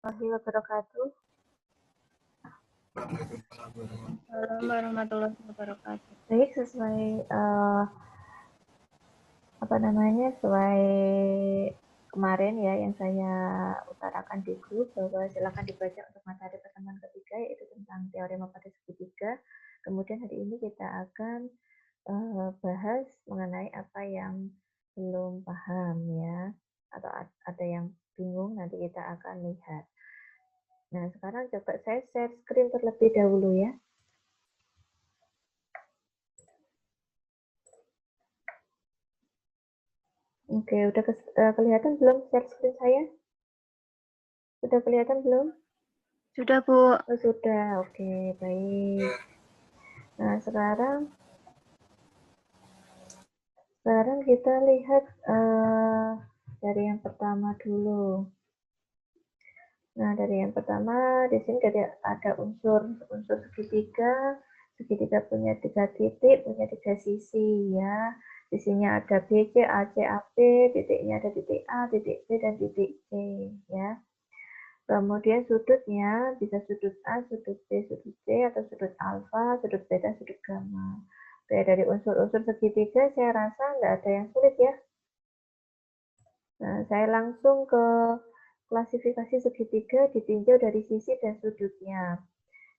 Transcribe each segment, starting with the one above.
Warahmatullahi wabarakatuh. Assalamualaikum warahmatullahi wabarakatuh. Baik, sesuai sesuai kemarin ya yang saya utarakan di grup bahwa silakan dibaca untuk materi pertemuan ketiga yaitu tentang teorema pada segitiga. Kemudian hari ini kita akan bahas mengenai apa yang belum paham ya atau ada yang bingung, nanti kita akan lihat. Nah, sekarang coba saya share screen terlebih dahulu ya. Oke, udah kelihatan belum share screen saya? Sudah kelihatan belum? Sudah, Bu. Oh, sudah. Oke, baik. Nah, sekarang kita lihat dari yang pertama dulu. Nah, dari yang pertama di sini ada unsur segitiga. Segitiga punya 3 titik, punya 3 sisi ya. Sisinya ada BC, AC, AP, titiknya ada titik A, titik B, dan titik C ya. Kemudian sudutnya bisa sudut A, sudut B, sudut C, atau sudut alfa, sudut beta, sudut gamma. Oke, dari unsur-unsur segitiga saya rasa nggak ada yang sulit ya. Nah, saya langsung ke klasifikasi segitiga ditinjau dari sisi dan sudutnya.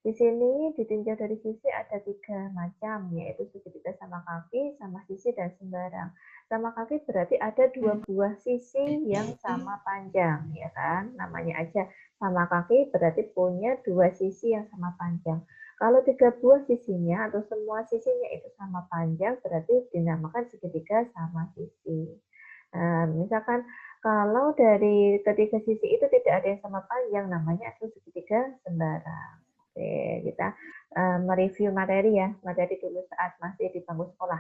Di sini ditinjau dari sisi ada 3 macam, yaitu segitiga sama kaki, sama sisi, dan sembarang. Sama kaki berarti ada 2 buah sisi yang sama panjang, ya kan? Namanya aja sama kaki berarti punya 2 sisi yang sama panjang. Kalau 3 buah sisinya atau semua sisinya itu sama panjang, berarti dinamakan segitiga sama sisi. Nah, misalkan kalau dari ketiga sisi itu tidak ada yang sama panjang, namanya itu segitiga sembarang. Oke, kita mereview materi ya, materi dulu saat masih di bangku sekolah.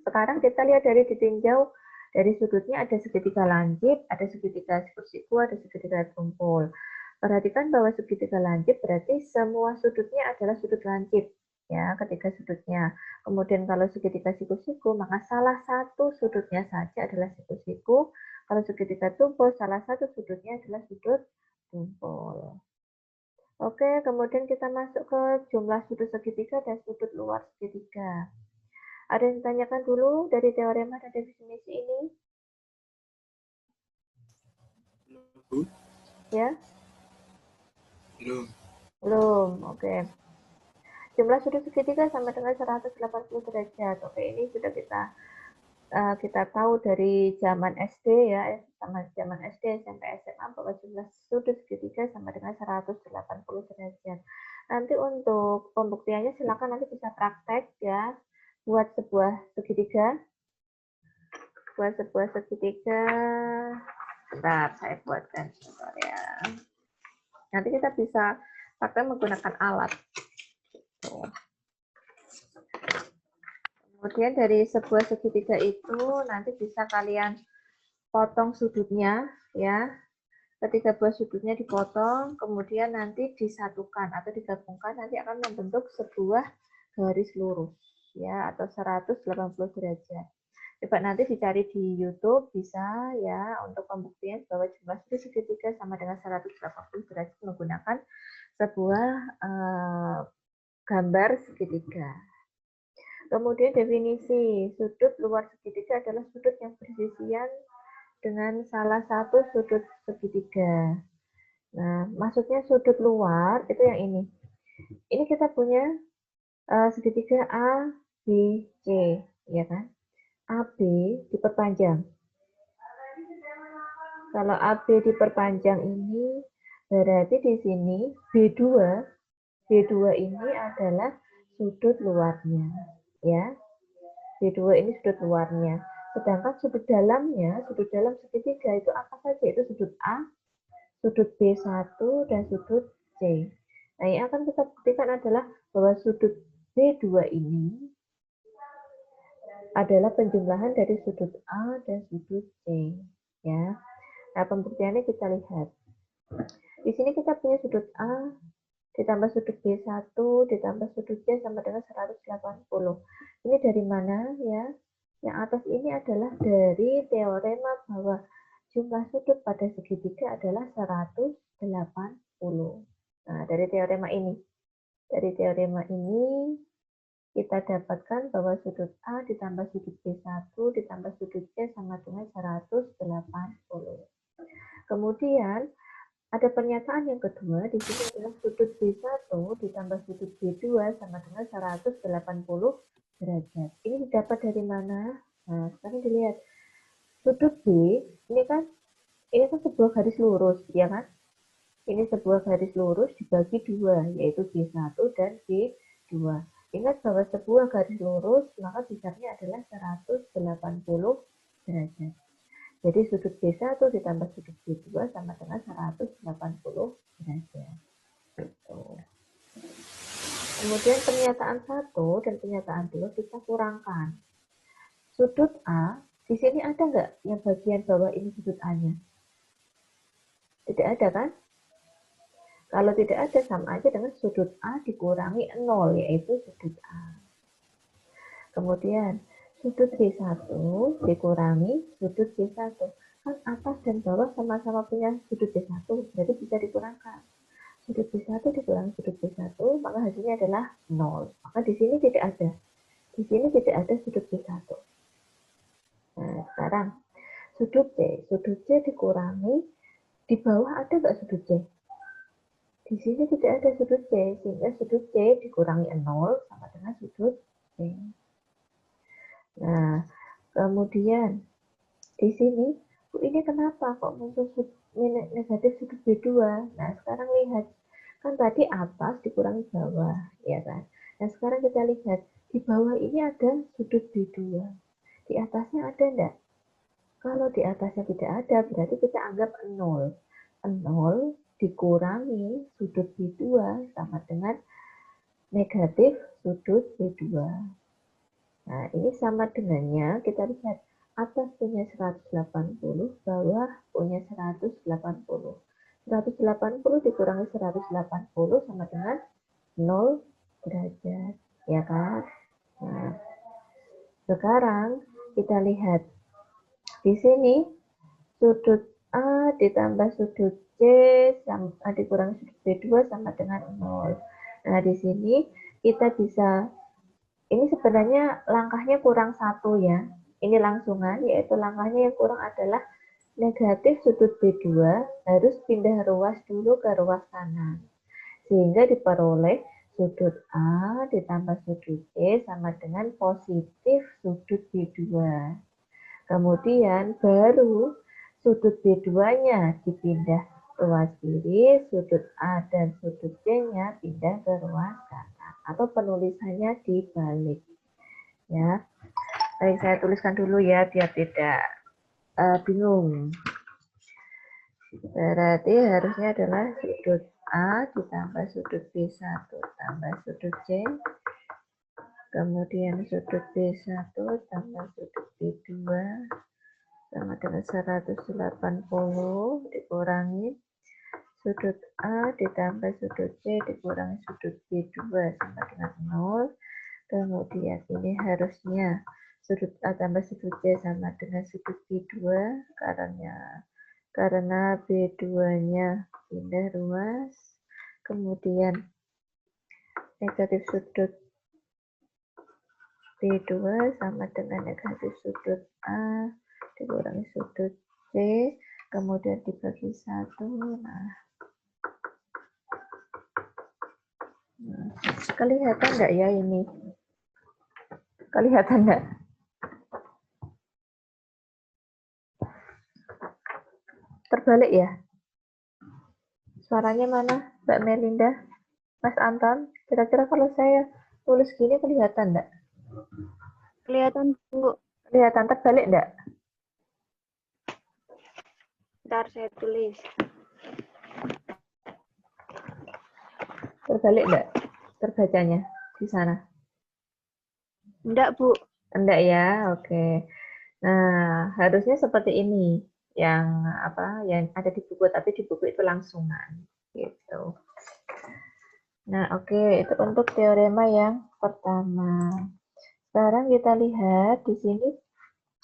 Sekarang kita lihat dari ditinjau dari sudutnya ada segitiga lancip, ada segitiga siku-siku, ada segitiga tumpul. Perhatikan bahwa segitiga lancip berarti semua sudutnya adalah sudut lancip ya, ketiga sudutnya. Kemudian kalau segitiga siku-siku maka salah satu sudutnya saja adalah siku-siku. Kalau segitiga tumpul salah satu sudutnya adalah sudut tumpul. Oke, kemudian kita masuk ke jumlah sudut segitiga dan sudut luar segitiga. Ada yang ditanyakan dulu dari teorema dan definisi ini? Ya? Belum. Oke. Jumlah sudut segitiga sama dengan 180 derajat. Oke, ini sudah kita tahu dari zaman SD ya, zaman SD, SMP, SMA bahwa jumlah sudut segitiga sama dengan 180 derajat. Nanti untuk pembuktiannya silakan nanti bisa praktek ya, buat sebuah segitiga. Bentar, saya buatkan sebentar ya. Nanti kita bisa pakai menggunakan alat. Tuh. Kemudian dari sebuah segitiga itu nanti bisa kalian potong sudutnya ya. Ketika buah sudutnya dipotong, kemudian nanti disatukan atau digabungkan, nanti akan membentuk sebuah garis lurus ya, atau 180 derajat. Coba nanti dicari di YouTube bisa ya, untuk pembuktian bahwa jumlah sudut segitiga sama dengan 180 derajat menggunakan sebuah gambar segitiga. Kemudian definisi sudut luar segitiga adalah sudut yang bersisian dengan salah satu sudut segitiga. Nah, maksudnya sudut luar itu yang ini. Ini kita punya segitiga A, B, C, ya kan? AB diperpanjang. Kalau AB diperpanjang ini berarti di sini B2 ini adalah sudut luarnya, ya. B2 ini sudut luarnya. Sedangkan sudut dalamnya, sudut dalam segitiga itu apa saja? Itu sudut A, sudut B1, dan sudut C. Nah, yang akan kita buktikan adalah bahwa sudut B2 ini adalah penjumlahan dari sudut A dan sudut C. Ya. Nah, pembuktiannya kita lihat. Di sini kita punya sudut A ditambah sudut B1 ditambah sudut C sama dengan 180. Ini dari mana ya? Yang atas ini adalah dari teorema bahwa jumlah sudut pada segitiga adalah 180. Nah, dari teorema ini kita dapatkan bahwa sudut A ditambah sudut B1 ditambah sudut C sama dengan 180. Kemudian ada pernyataan yang kedua, di sini adalah sudut B1 ditambah sudut B2 sama dengan 180 derajat. Ini didapat dari mana? Nah, sekarang dilihat. Sudut B, ini kan sebuah garis lurus, ya kan? Ini sebuah garis lurus dibagi dua, yaitu B1 dan B2. Ingat bahwa sebuah garis lurus, maka besarnya adalah 180 derajat. Jadi sudut B1 ditambah sudut B2 sama dengan 180 derajat. Gitu. Kemudian pernyataan 1 dan pernyataan 2 kita kurangkan. Sudut A, di sini ada nggak yang bagian bawah ini sudut A-nya? Tidak ada kan? Kalau tidak ada, sama aja dengan sudut A dikurangi 0, yaitu sudut A. Kemudian, sudut B1 dikurangi sudut B1. Kan atas dan bawah sama-sama punya sudut B1, berarti bisa dikurangkan. Sudut B1 dikurangi sudut B1, maka hasilnya adalah 0. Maka di sini tidak ada. Di sini tidak ada sudut B1. Nah, sekarang, sudut C dikurangi, di bawah ada nggak sudut C? Di sini tidak ada sudut C, sehingga sudut C dikurangi 0 sama dengan sudut C. Nah, kemudian di sini, ini kenapa kok muncul negatif sudut B2? Nah, sekarang lihat, kan tadi atas dikurangi bawah, ya kan? Nah, sekarang kita lihat, di bawah ini ada sudut B2. Di atasnya ada enggak? Kalau di atasnya tidak ada, berarti kita anggap 0. 0 dikurangi sudut B2 sama dengan negatif sudut B2. Nah, ini sama dengannya, kita lihat atas punya 180, bawah punya 180. 180 dikurangi 180 sama dengan 0 derajat, ya kan? Nah, sekarang kita lihat di sini sudut A ditambah sudut C sama dikurangi sudut B2 sama dengan 0. Nah, di sini kita bisa, ini sebenarnya langkahnya kurang satu ya. Ini langsungan, yaitu langkahnya yang kurang adalah negatif sudut B2 harus pindah ruas dulu ke ruas kanan. Sehingga diperoleh sudut A ditambah sudut C sama dengan positif sudut B2. Kemudian baru sudut B2-nya dipindah ruas kiri, sudut A dan sudut C-nya pindah ke ruas kanan. Atau penulisannya dibalik. Ya, baik, saya tuliskan dulu ya biar tidak bingung. Berarti harusnya adalah sudut A ditambah sudut B1 tambah sudut C, kemudian sudut B1 tambah sudut B2 sama dengan 180 dikurangi sudut A ditambah sudut C dikurangi sudut B2 sama dengan 0. Kemudian ini harusnya sudut A tambah sudut C sama dengan sudut B2 karena B2-nya pindah ruas. Kemudian negatif sudut B2 sama dengan negatif sudut A dikurangi sudut C, kemudian dibagi 1. Nah, kelihatan enggak ya ini? Kelihatan enggak? Terbalik ya? Suaranya mana, Mbak Melinda? Mas Anton? Kira-kira kalau saya tulis gini kelihatan enggak? Kelihatan, Bu. Kelihatan terbalik enggak? Ntar saya tulis. Terbalik enggak terbacanya di sana? Enggak, Bu. Enggak ya, oke. Nah, harusnya seperti ini yang yang ada di buku, tapi di buku itu langsungan gitu. Nah, oke, itu untuk teorema yang pertama. Sekarang kita lihat di sini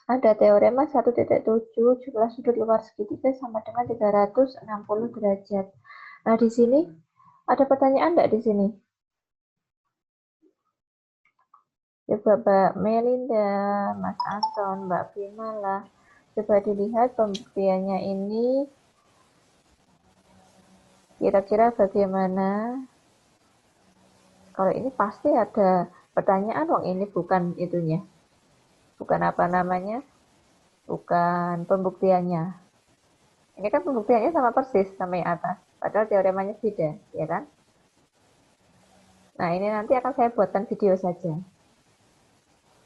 ada teorema 1.7 jumlah sudut luar segitiga sama dengan 360 derajat. Nah, di sini ada pertanyaan enggak di sini? Coba Mbak Melinda, Mas Anton, Mbak Primala, coba dilihat pembuktiannya ini kira-kira bagaimana. Kalau ini pasti ada pertanyaan, wong ini bukan itunya, bukan apa namanya, bukan pembuktiannya. Ini kan pembuktiannya sama persis sama yang atas, padahal teoremanya beda, ya kan? Nah, ini nanti akan saya buatkan video saja,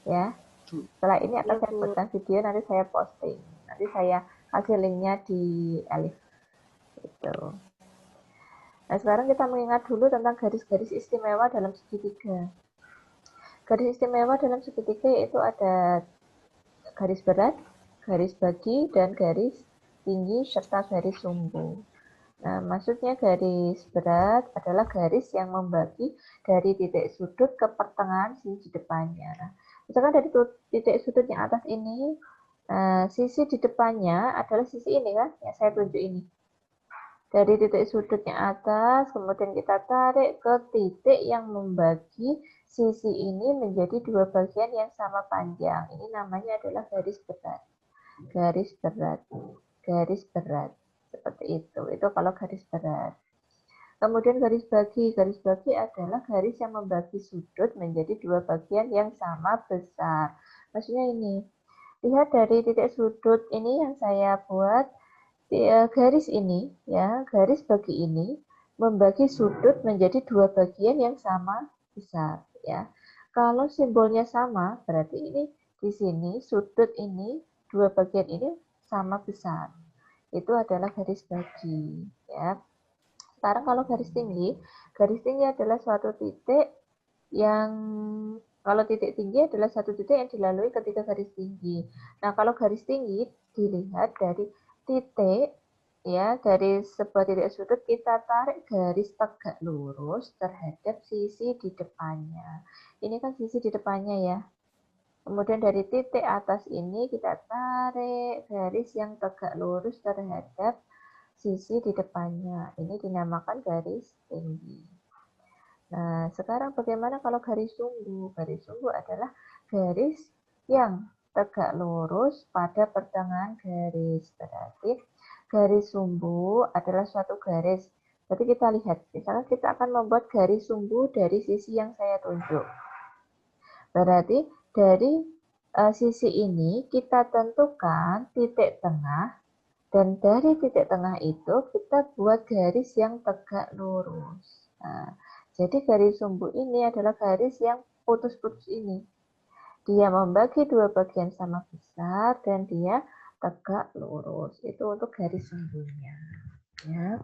ya. Setelah ini akan Ya, saya Bu. buatkan video, nanti saya posting. Nanti saya kasih linknya di Elif. Gitu. Nah, sekarang kita mengingat dulu tentang garis-garis istimewa dalam segitiga. Garis istimewa dalam segitiga yaitu ada garis berat, garis bagi, dan garis tinggi, serta garis sumbu. Nah, maksudnya garis berat adalah garis yang membagi dari titik sudut ke pertengahan sisi depannya. Nah, misalkan dari titik sudut yang atas ini, sisi di depannya adalah sisi ini kan, yang saya tunjuk ini. Dari titik sudut yang atas, kemudian kita tarik ke titik yang membagi sisi ini menjadi dua bagian yang sama panjang. Ini namanya adalah garis berat. Garis berat. Garis berat. Seperti itu. Itu kalau garis berat. Kemudian garis bagi. Garis bagi adalah garis yang membagi sudut menjadi dua bagian yang sama besar. Maksudnya ini. Lihat dari titik sudut ini yang saya buat. Garis ini, ya, garis bagi ini membagi sudut menjadi dua bagian yang sama besar, ya. Kalau simbolnya sama, berarti ini di sini sudut ini dua bagian ini sama besar. Itu adalah garis bagi, ya. Sekarang kalau garis tinggi adalah suatu titik yang kalau titik tinggi adalah satu titik yang dilalui ketika garis tinggi. Nah, kalau garis tinggi dilihat dari titik, ya, dari sebuah titik sudut kita tarik garis tegak lurus terhadap sisi di depannya. Ini kan sisi di depannya ya. Kemudian dari titik atas ini kita tarik garis yang tegak lurus terhadap sisi di depannya. Ini dinamakan garis tinggi. Nah, sekarang bagaimana kalau garis sumbu? Garis sumbu adalah garis yang tegak lurus pada pertengahan garis. Berarti garis sumbu adalah suatu garis. Berarti kita lihat, misalnya kita akan membuat garis sumbu dari sisi yang saya tunjuk. Berarti dari sisi ini kita tentukan titik tengah, dan dari titik tengah itu kita buat garis yang tegak lurus. Nah, jadi garis sumbu ini adalah garis yang putus-putus ini. Dia membagi dua bagian sama besar dan dia tegak lurus. Itu untuk garis sumbunya. Ya.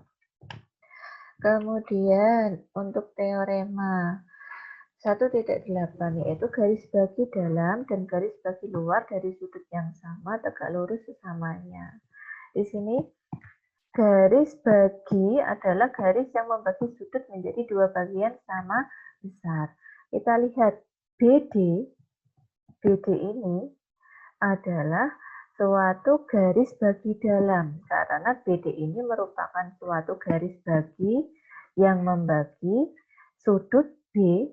Kemudian untuk teorema 1.8 yaitu garis bagi dalam dan garis bagi luar dari sudut yang sama tegak lurus sesamanya. Di sini garis bagi adalah garis yang membagi sudut menjadi dua bagian sama besar. Kita lihat BD ini adalah suatu garis bagi dalam, karena BD ini merupakan suatu garis bagi yang membagi sudut B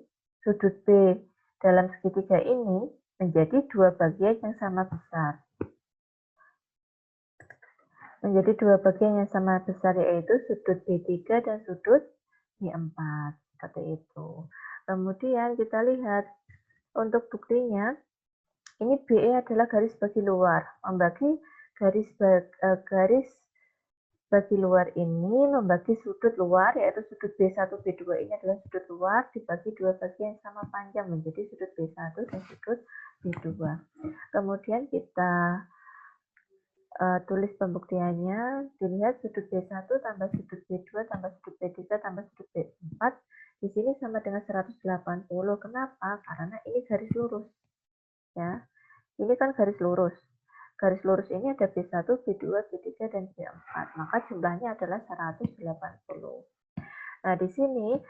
dalam segitiga ini menjadi dua bagian yang sama besar. Menjadi dua bagian yang sama besar, yaitu sudut B3 dan sudut B4. Seperti itu. Kemudian kita lihat untuk buktinya, ini BE adalah garis bagi luar. Membagi garis bagi luar ini membagi sudut luar, yaitu sudut B1, B2 ini adalah sudut luar, dibagi dua bagian yang sama panjang menjadi sudut B1 dan sudut B2. Kemudian kita tulis pembuktiannya, dilihat sudut B1 tambah sudut B2 tambah sudut B3 tambah sudut B4 di sini sama dengan 180. Kenapa? Karena ini garis lurus. Ya. Ini kan garis lurus. Garis lurus ini ada B1, B2, B3 dan B4. Maka jumlahnya adalah 180. Nah, di sini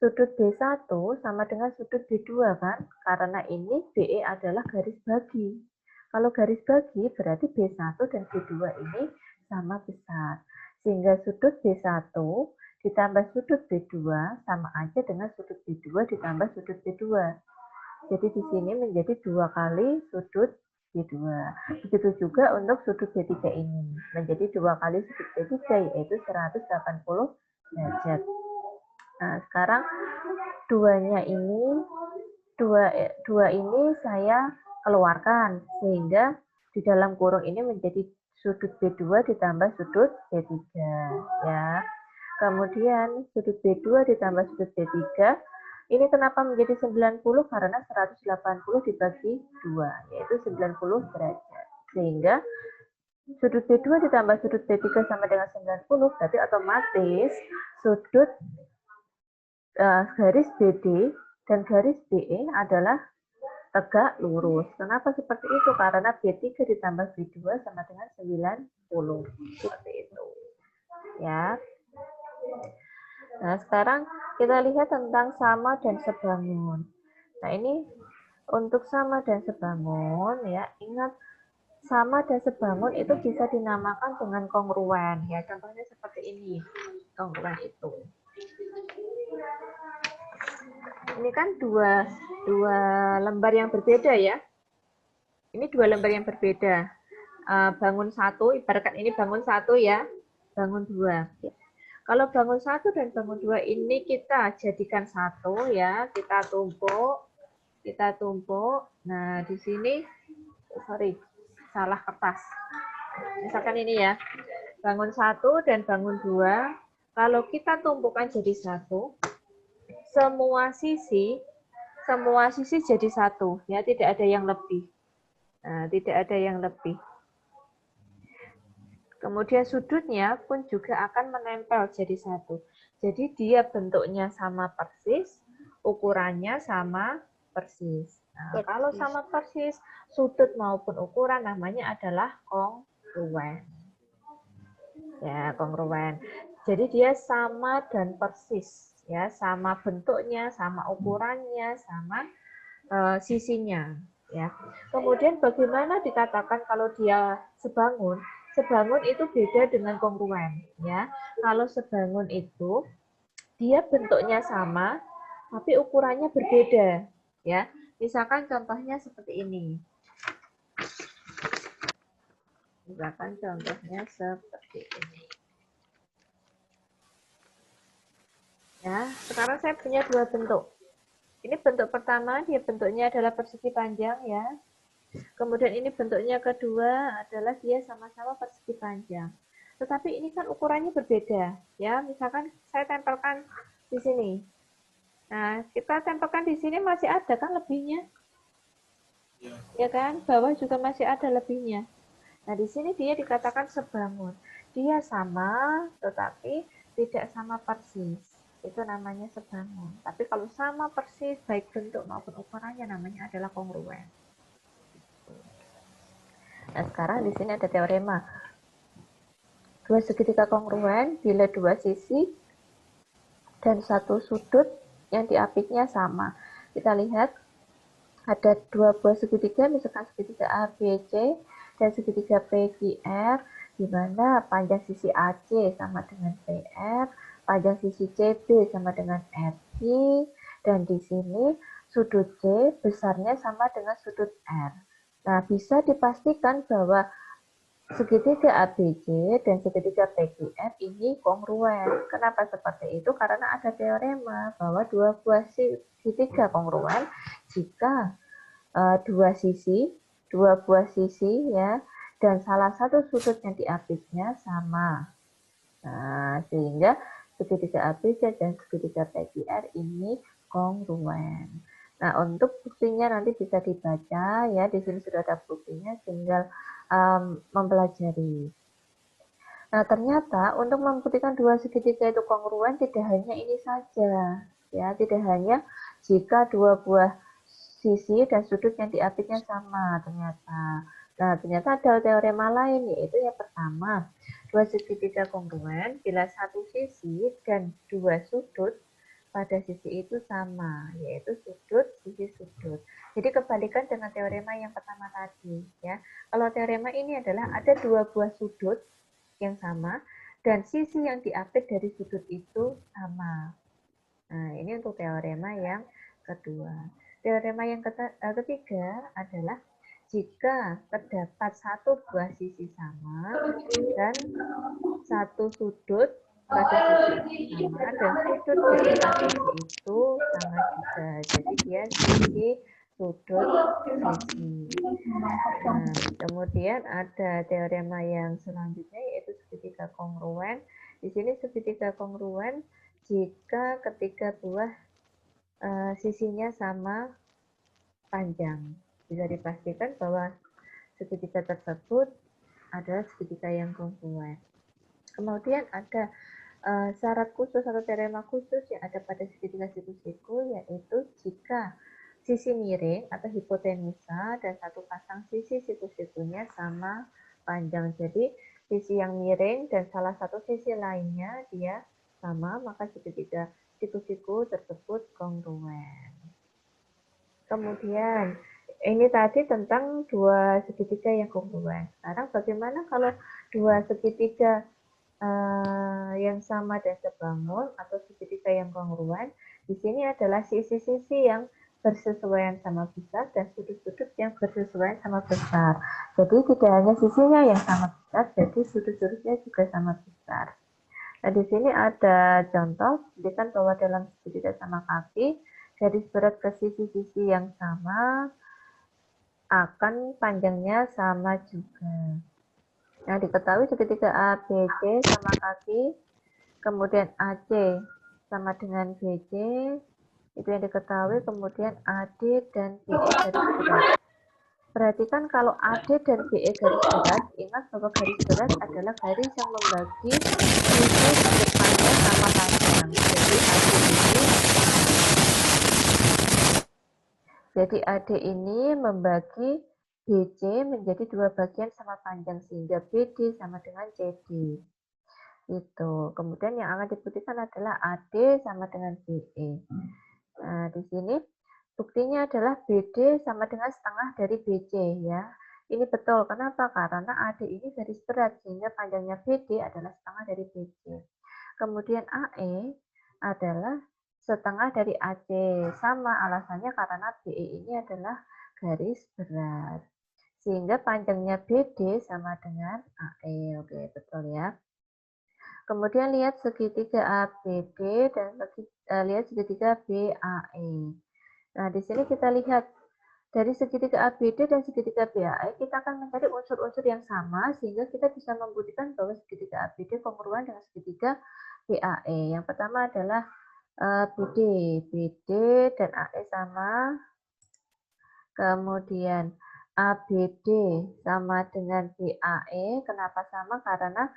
sudut B1 sama dengan sudut B2 kan? Karena ini BE adalah garis bagi. Kalau garis bagi berarti B1 dan B2 ini sama besar. Sehingga sudut B1 ditambah sudut B2 sama aja dengan sudut B2 ditambah sudut B2. Jadi di sini menjadi 2 kali sudut B2. Begitu juga untuk sudut B3 ini. Menjadi 2 kali sudut B3 yaitu 180 derajat. Nah, sekarang dua ini saya keluarkan sehingga di dalam kurung ini menjadi sudut B2 ditambah sudut B3 ya. Kemudian sudut B2 ditambah sudut B3 ini kenapa menjadi 90? Karena 180 dibagi 2 yaitu 90 derajat. Sehingga sudut B2 ditambah sudut B3 sama dengan 90 berarti otomatis sudut garis BD dan garis BE adalah tegak lurus. Kenapa seperti itu? Karena B3 ditambah B2 sama dengan 90. Seperti itu. Ya. Nah, sekarang kita lihat tentang sama dan sebangun. Nah, ini untuk sama dan sebangun ya. Ingat sama dan sebangun itu bisa dinamakan dengan kongruen ya. Contohnya seperti ini. Kongruen itu. Ini kan dua lembar yang berbeda ya. Ini 2 lembar yang berbeda. Bangun 1, ibaratkan ini bangun 1 ya. Bangun 2. Kalau bangun 1 dan bangun 2 ini kita jadikan 1 ya. Kita tumpuk. Nah, di sini salah kertas. Misalkan ini ya. Bangun 1 dan bangun 2. Kalau kita tumpukan jadi 1, semua sisi jadi 1 ya, tidak ada yang lebih. Nah, tidak ada yang lebih. Kemudian sudutnya pun juga akan menempel jadi 1. Jadi dia bentuknya sama persis, ukurannya sama persis. Nah, kalau sama persis, sudut maupun ukuran namanya adalah kongruen. Ya, kongruen. Jadi dia sama dan persis. Ya, sama bentuknya, sama ukurannya, sama sisinya. Ya. Kemudian bagaimana dikatakan kalau dia sebangun? Sebangun itu beda dengan kongruen. Ya, kalau sebangun itu dia bentuknya sama, tapi ukurannya berbeda. Ya, misalkan contohnya seperti ini. Misalkan contohnya seperti ini. Ya, sekarang saya punya 2 bentuk. Ini bentuk pertama, dia bentuknya adalah persegi panjang ya. Kemudian ini bentuknya kedua adalah dia sama-sama persegi panjang. Tetapi ini kan ukurannya berbeda ya. Misalkan saya tempelkan di sini. Nah, kita tempelkan di sini masih ada kan lebihnya? Ya kan? Bawah juga masih ada lebihnya. Nah, di sini dia dikatakan sebangun. Dia sama tetapi tidak sama persis. Itu namanya sebangun. Tapi kalau sama persis, baik bentuk maupun ukurannya namanya adalah kongruen. Nah, sekarang di sini ada teorema. 2 segitiga kongruen bila 2 sisi dan 1 sudut yang diapitnya sama. Kita lihat ada 2 buah segitiga, misalkan segitiga ABC dan segitiga PQR, di mana panjang sisi AC sama dengan PR, panjang sisi CB sama dengan RQ, dan di sini sudut C besarnya sama dengan sudut R. Nah, bisa dipastikan bahwa segitiga ABC dan segitiga PQR ini kongruen. Kenapa seperti itu? Karena ada teorema bahwa 2 buah segitiga kongruen jika 2 buah sisi ya, dan salah satu sudut yang diapitnya sama. Nah, sehingga segitiga ABC dan segitiga PQR ini kongruen. Nah, untuk buktinya nanti bisa dibaca ya, di sini sudah ada buktinya, tinggal mempelajari. Nah, ternyata untuk membuktikan 2 segitiga itu kongruen tidak hanya ini saja, ya, tidak hanya jika 2 buah sisi dan sudut yang diapitnya sama ternyata. Nah, ternyata ada teorema lain, yaitu yang pertama, 2 segitiga kongruen bila satu sisi dan 2 sudut pada sisi itu sama, yaitu sisi sudut. Jadi kebalikan dengan teorema yang pertama tadi, ya. Kalau teorema ini adalah ada 2 buah sudut yang sama dan sisi yang diapit dari sudut itu sama. Nah, ini untuk teorema yang kedua. Teorema yang ketiga adalah jika terdapat satu buah sisi sama dan satu sudut pada sisi sama dan sudut ketika sisi itu sama juga. Jadi dia sisi sudut sisi. Nah, kemudian ada teorema yang selanjutnya yaitu segitiga kongruen. Di sini segitiga kongruen jika ketiga buah sisinya sama panjang. Bisa dipastikan bahwa segitiga tersebut adalah segitiga yang kongruen. Kemudian ada syarat khusus atau teorema khusus yang ada pada segitiga siku-siku yaitu jika sisi miring atau hipotenusa dan satu pasang sisi siku-sikunya sama panjang. Jadi sisi yang miring dan salah satu sisi lainnya dia sama, maka segitiga siku-siku tersebut kongruen. Kemudian ini tadi tentang dua segitiga yang kongruen. Sekarang bagaimana kalau dua segitiga yang sama dan sebangun atau segitiga yang kongruen? Di sini adalah sisi-sisi yang bersesuaian sama besar dan sudut-sudut yang bersesuaian sama besar. Jadi tidak hanya sisinya yang sama besar, jadi sudut-sudutnya juga sama besar. Nah, di sini ada contoh, menunjukkan bahwa dalam segitiga sama kaki, garis berat ke sisi-sisi yang sama akan panjangnya sama juga. Nah, diketahui segitiga ABC sama kaki, kemudian AC sama dengan BC, itu yang diketahui, kemudian AD dan BE garis berat. Perhatikan kalau AD dan BE garis berat, ingat bahwa garis berat adalah garis yang membagi sisi sudut panjang sama panjang. Jadi AD ini membagi BC menjadi dua bagian sama panjang sehingga BD sama dengan CD. Itu. Kemudian yang akan dibuktikan adalah AD sama dengan BE. Nah, di sini buktinya adalah BD sama dengan setengah dari BC ya. Ini betul. Kenapa? Karena AD ini garis berat sehingga panjangnya BD adalah setengah dari BC. Kemudian AE adalah setengah dari AC. Sama alasannya karena BE ini adalah garis berat. Sehingga panjangnya BD sama dengan AE. Oke, betul ya. Kemudian lihat segitiga ABD dan lihat segitiga BAE. Nah, di sini kita lihat dari segitiga ABD dan segitiga BAE, kita akan mencari unsur-unsur yang sama sehingga kita bisa membuktikan bahwa segitiga ABD kongruen dengan segitiga BAE. Yang pertama adalah BD. BD dan AE sama. Kemudian ABD sama dengan BAE. Kenapa sama? Karena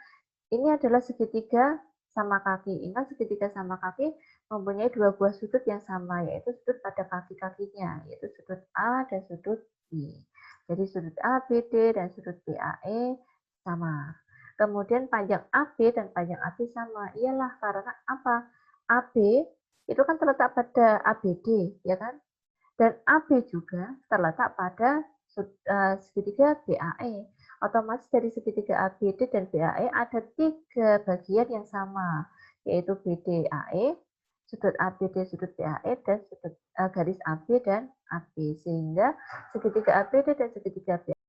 ini adalah segitiga sama kaki. Ingat segitiga sama kaki mempunyai dua buah sudut yang sama, yaitu sudut pada kaki-kakinya, yaitu sudut A dan sudut B. Jadi sudut ABD dan sudut BAE sama. Kemudian panjang AB dan panjang AB sama. Iyalah karena apa? AB itu kan terletak pada ABD, ya kan? Dan AB juga terletak pada segitiga BAE. Otomatis dari segitiga ABD dan BAE ada tiga bagian yang sama, yaitu BDAE, sudut ABD, sudut BAE, dan sudut garis AB dan AB. Sehingga segitiga ABD dan segitiga BAE